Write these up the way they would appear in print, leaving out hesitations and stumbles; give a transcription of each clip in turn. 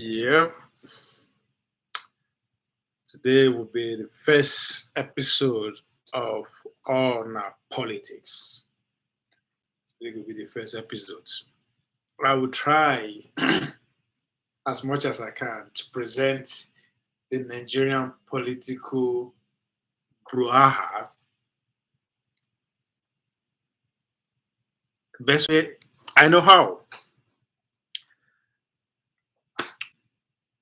Yep. Today will be the first episode of On Our Politics. Today will be the first episode. I will try as much as I can to present the Nigerian political brouhaha the best way I know how.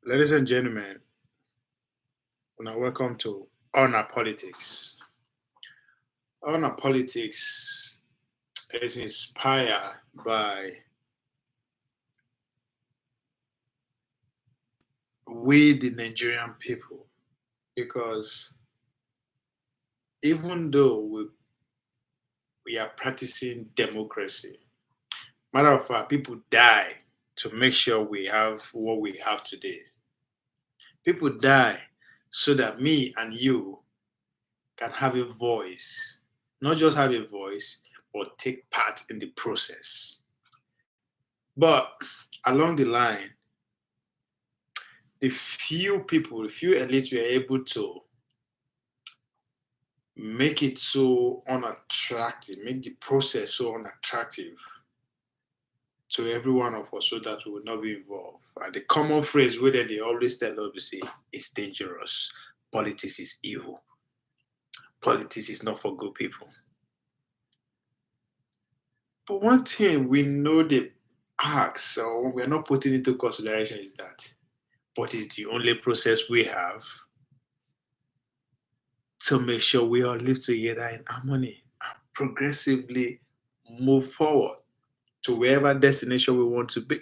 Ladies and gentlemen, now welcome to On Our Politics. On Our Politics is inspired by we, the Nigerian people, because even though we are practicing democracy, matter of fact, people die to make sure we have what we have today. People die so that me and you can have a voice, not just have a voice, but take part in the process. But along the line, the few people, the few elites were able to make it so unattractive, make the process so unattractive to every one of us so that we will not be involved. And the common phrase where they always tell us to say, it's dangerous. Politics is evil. Politics is not for good people. But one thing we know the ask or we're not putting into consideration is that but it's the only process we have to make sure we all live together in harmony and progressively move forward to wherever destination we want to be,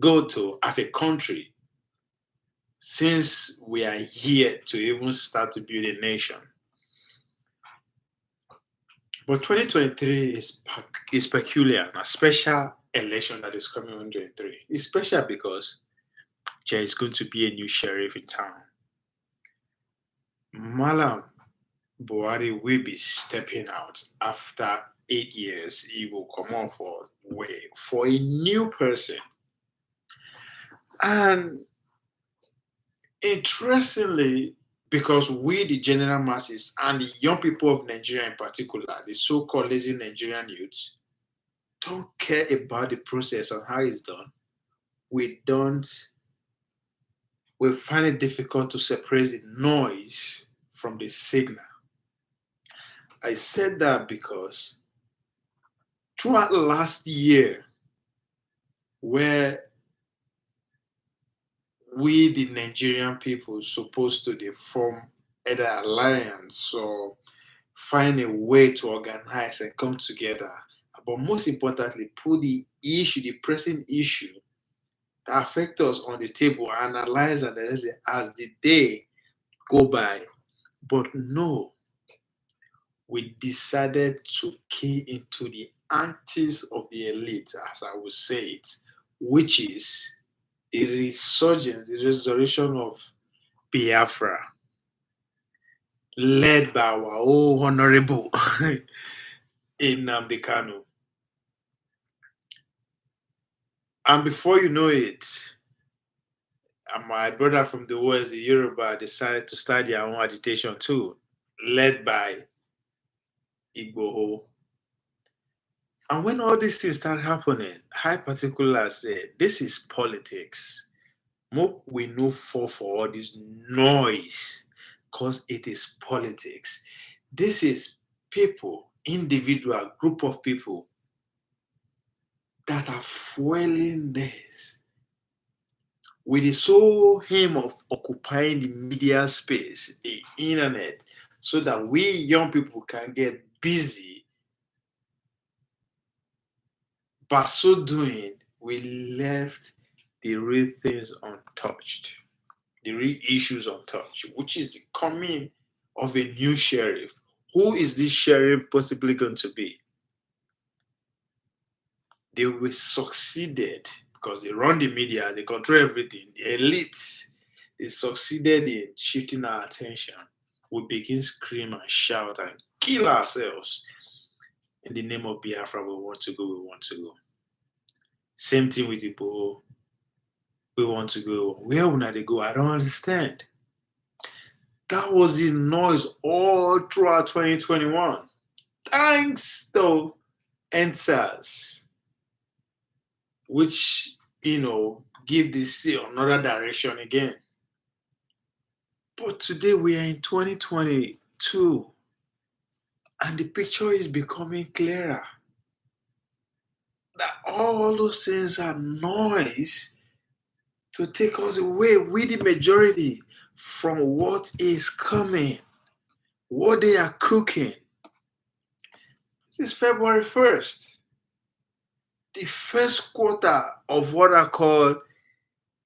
go to as a country, since we are here to even start to build a nation. But 2023 is peculiar, and a special election that is coming on 2023. It's special because there is going to be a new sheriff in town. Malam Buhari will be stepping out after 8 years. He will come on for a new person. And interestingly, because we, the general masses, and the young people of Nigeria in particular, the so-called lazy Nigerian youth, don't care about the process and how it's done. We find it difficult to separate the noise from the signal. I said that because throughout last year, where we, the Nigerian people, supposed to form either alliance or find a way to organize and come together, but most importantly, put the pressing issue that affect us on the table, analyze and as the day go by. But no, we decided to key into the antics of the elite, as I would say it, which is the resurgence, the resurrection of Biafra, led by our own honorable in Kanu. And before you know it, my brother from the West, the Yoruba, decided to start their own agitation too, led by Igboho. And when all these things start happening, I particularly said, this is politics. We no fall for all this noise because it is politics. This is people, individual group of people that are fueling this with the sole aim of occupying the media space, the internet, so that we young people can get busy. By so doing, we left the real things untouched, the real issues untouched, which is the coming of a new sheriff. Who is this sheriff possibly going to be? They will succeeded because they run the media, they control everything. The elites, they succeeded in shifting our attention. We begin scream and shout and kill ourselves in the name of Biafra. We want to go. Same thing with Igbo. we want to go. Where would they go? I don't understand. That was the noise all throughout 2021. Thanks though, answers, which give the sea another direction again. But today we are in 2022 and the picture is becoming clearer. That all those things are noise to take us away with the majority from what is coming, what they are cooking. This is February 1st, the first quarter of what I call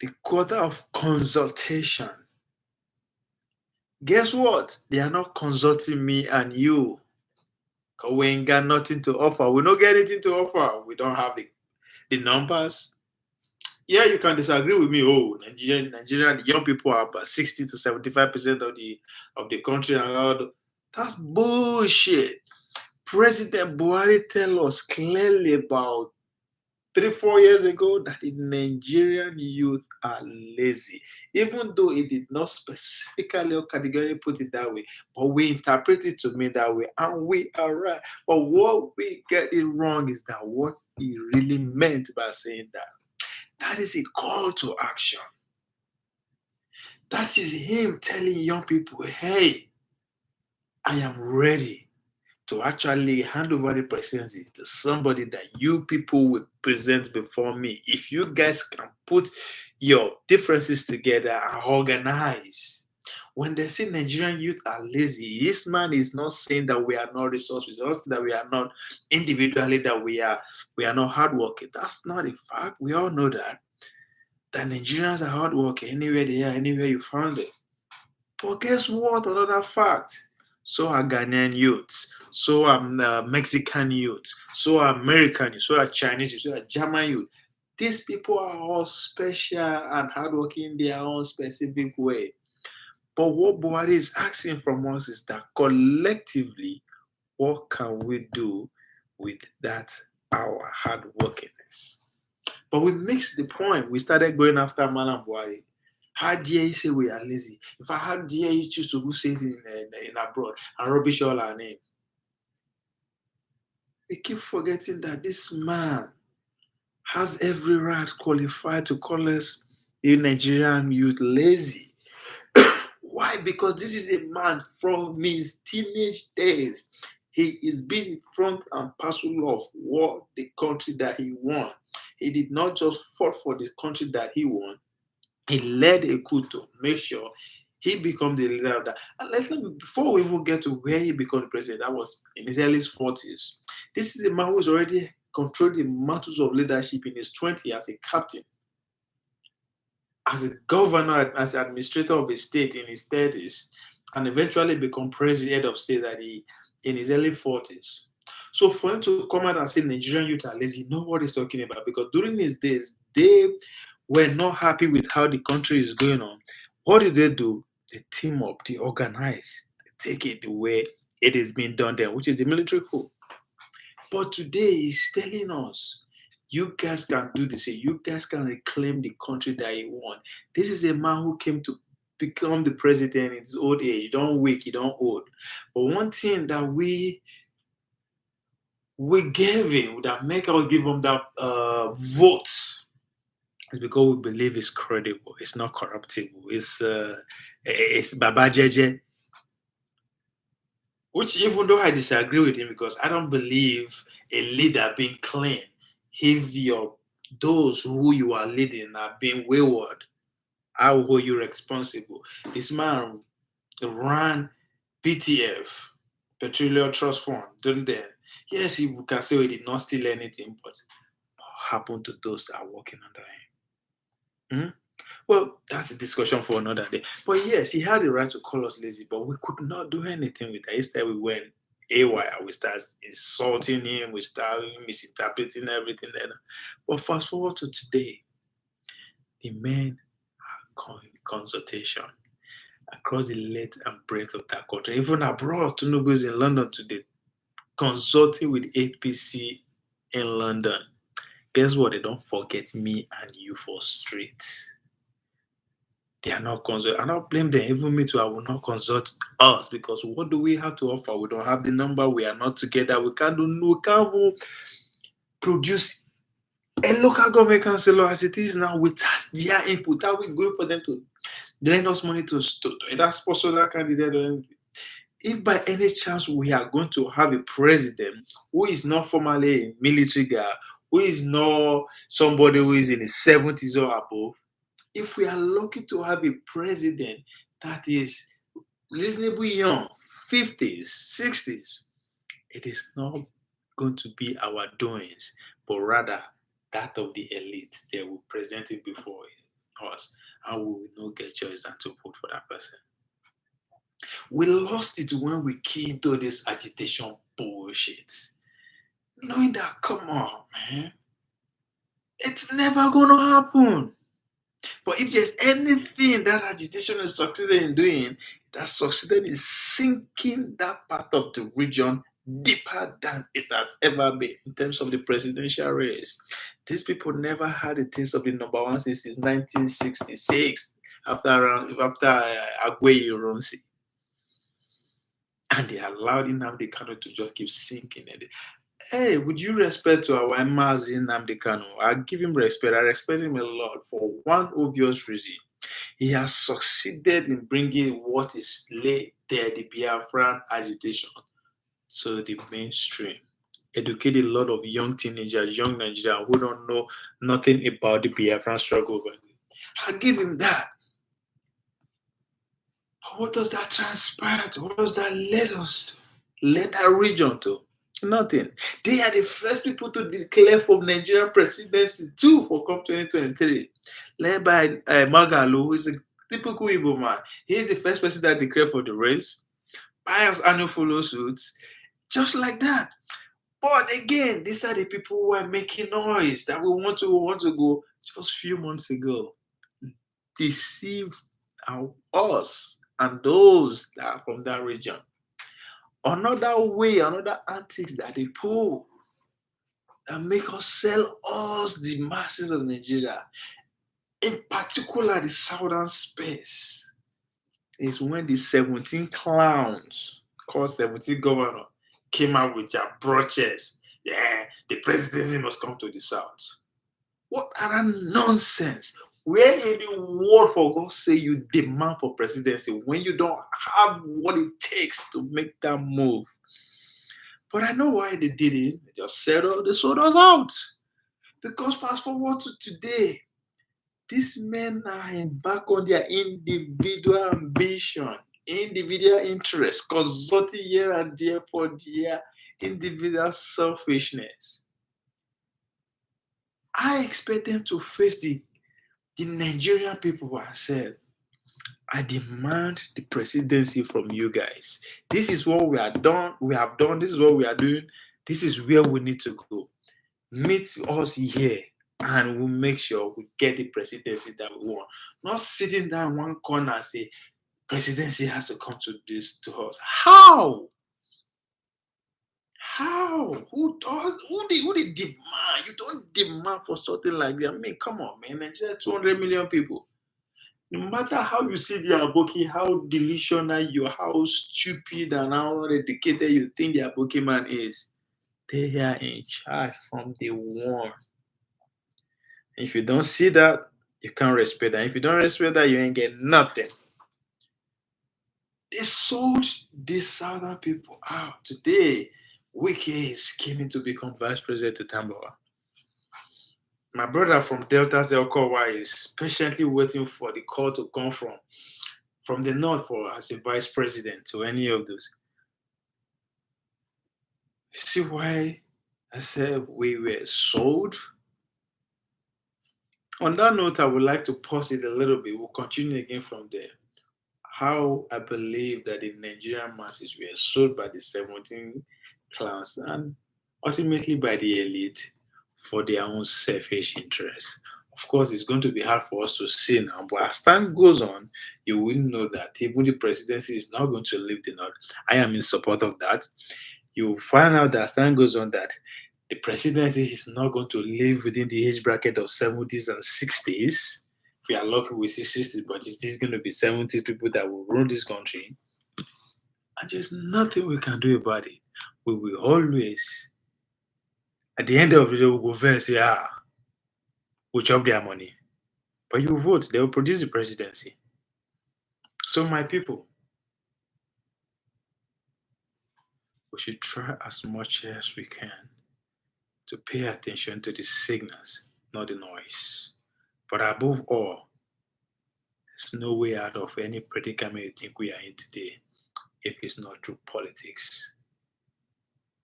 the quarter of consultation. Guess what? They are not consulting me and you. Because we ain't got nothing to offer. We don't get anything to offer. We don't have the numbers. Yeah, you can disagree with me. Oh, Nigeria, the young people are about 60 to 75% of the country and all. That's bullshit. President Buhari tell us clearly about 3-4 years ago that the Nigerian youth are lazy, even though it did not specifically or categorically put it that way, but we interpret it to mean that way, and we are right. But what we get it wrong is that what he really meant by saying that is a call to action. That is him telling young people, hey, I am ready to actually hand over the presidency to somebody that you people will present before me. If you guys can put your differences together and organize. When they say Nigerian youth are lazy, this man is not saying that we are not resourceful, it's not that we are not individually, that we are not hardworking. That's not a fact. We all know that Nigerians are hardworking anywhere they are, anywhere you find it. But guess what? Another fact. So are Ghanaian youths. So are Mexican youths. So are American youths. So are Chinese youths. So are German youth. These people are all special and hardworking in their own specific way. But what Buhari is asking from us is that collectively, what can we do with that our hardworkingness? But we mixed the point. We started going after Malam Buhari. How dare you say we are lazy? In fact, how dare you choose to go say it in abroad and rubbish all our name? We keep forgetting that this man has every right qualified to call us a Nigerian youth lazy. Why? Because this is a man from his teenage days. He is being front and parcel of what the country that he won. He did not just fought for the country that he won. He led a coup to make sure he become the leader of that. And before we even get to where he became president, that was in his early 40s. This is a man who has already controlled the mantles of leadership in his 20s as a captain, as a governor, as an administrator of a state in his 30s, and eventually become president head of state in his early 40s. So for him to come out and say Nigerian youth are lazy, you know what he's talking about. Because during his days, they were not happy with how the country is going on. What did they do? They team up, they organize, they take it the way it is being done there, which is the military coup. But today he's telling us, you guys can do this. You guys can reclaim the country that you want. This is a man who came to become the president in his old age. You don't weak, you don't old. But one thing that we gave him, that make us give him that vote, is because we believe it's credible. It's not corruptible. It's Baba Jeje. Which, even though I disagree with him, because I don't believe a leader being clean, if those who you are leading are being wayward, I will hold you responsible. This man ran PTF, Petroleum Trust Fund, didn't they? Yes, he can say he did not steal anything, but what happened to those that are working under him? Well, that's a discussion for another day. But yes, he had the right to call us lazy, but we could not do anything with that. Instead, we went AY. We started insulting him. We started misinterpreting everything. But fast forward to today, the men are in consultation across the length and breadth of that country. Even abroad, Tinubu is in London today, consulting with APC in London. Guess what? They don't forget me and you for street. They are not consult. I not blame them. Even me too, I will not consult us because what do we have to offer? We don't have the number. We are not together. We can't even produce a local government councillor as it is now without their input. How we going for them to lend us money to either sponsor that candidate or anything? If by any chance we are going to have a president who is not formally a military guy, who is not somebody who is in his 70s or above, if we are lucky to have a president that is reasonably young, 50s, 60s, it is not going to be our doings, but rather that of the elite. They will present it before us, and we will not get choice than to vote for that person. We lost it when we came into this agitation bullshit. Knowing that, come on, man, it's never gonna happen. But if there's anything that agitation is succeeded in doing, that succeeded in sinking that part of the region deeper than it has ever been in terms of the presidential race. These people never had a taste of the number one since 1966 after Agwe Ironsi. And they allowed Nnamdi Kanu to just keep sinking in it. Hey, would you respect to our Mazi Nnamdi Kanu? I give him respect. I respect him a lot for one obvious reason. He has succeeded in bringing what is laid there, the Biafran agitation, to the mainstream. Educate a lot of young teenagers, young Nigerians who don't know nothing about the Biafran struggle. I give him that. What does that transpire to? What does that lead that region to? Nothing. They are the first people to declare for Nigerian presidency too for COP 2023, led by Magalu, who is a typical Igbo man. He is the first person that declared for the race. Pious annual follow suits, just like that. But again, these are the people who are making noise that we want to go just a few months ago. Deceive us and those that are from that region. Another way, another antics that they pull that make us sell us the masses of Nigeria, in particular the southern space, is when the 17 clowns called 17 governor came out with their brochures. Yeah, the presidency must come to the south. What are that nonsense? Where in the world, for God's sake, you demand for presidency when you don't have what it takes to make that move? But I know why they did it. They just they sold us out. Because fast forward to today, these men are back on their individual ambition, individual interest, consulting here and there for their individual selfishness. I expect them to face the Nigerian people and say, I demand the presidency from you guys. This is what we have done, this is what we are doing, this is where we need to go. Meet us here and we'll make sure we get the presidency that we want. Not sitting down one corner and say, presidency has to come to us. How? Who they demand? You don't demand for something like that. I mean, come on, man. Nigeria 200 million people. No matter how you see the Aboki, how delusional you, how stupid and how dedicated you think the Aboki man is, they are in charge from day one. If you don't see that, you can't respect that. If you don't respect that, you ain't get nothing. They sold these southern people out. Today, Wike is scheming to become vice president to Tambawa. My brother from Delta Zelkowa is patiently waiting for the call to come from the north for as a vice president to any of those. See why I said we were sold? On that note, I would like to pause it a little bit. We'll continue again from there. How I believe that the Nigerian masses were sold by the 17 clans and ultimately by the elite for their own selfish interests. Of course, it's going to be hard for us to see now, but as time goes on, you will know that even the presidency is not going to leave the north. I am in support of that. You will find out that as time goes on that the presidency is not going to live within the age bracket of 70s and 60s we are lucky, we see 60, but it is going to be 70 people that will rule this country. And there's nothing we can do about it. We will always, at the end of the day, we'll go there and say, we'll chop their money. But you vote, they will produce the presidency. So, my people, we should try as much as we can to pay attention to the signals, not the noise. But above all, there's no way out of any predicament you think we are in today if it's not through politics.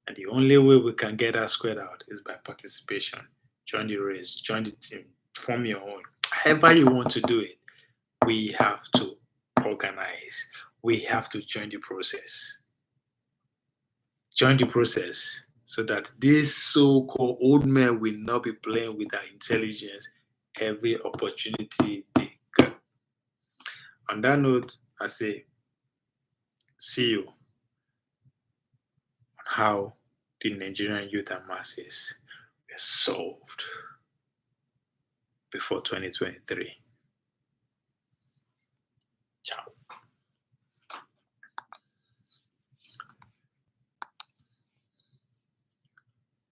And the only way we can get that squared out is by participation. Join the race, join the team, form your own. However you want to do it, we have to organize. We have to join the process. Join the process so that these so-called old men will not be playing with our intelligence every opportunity they get. On that note, I say, see you on how the Nigerian youth and masses were solved before 2023.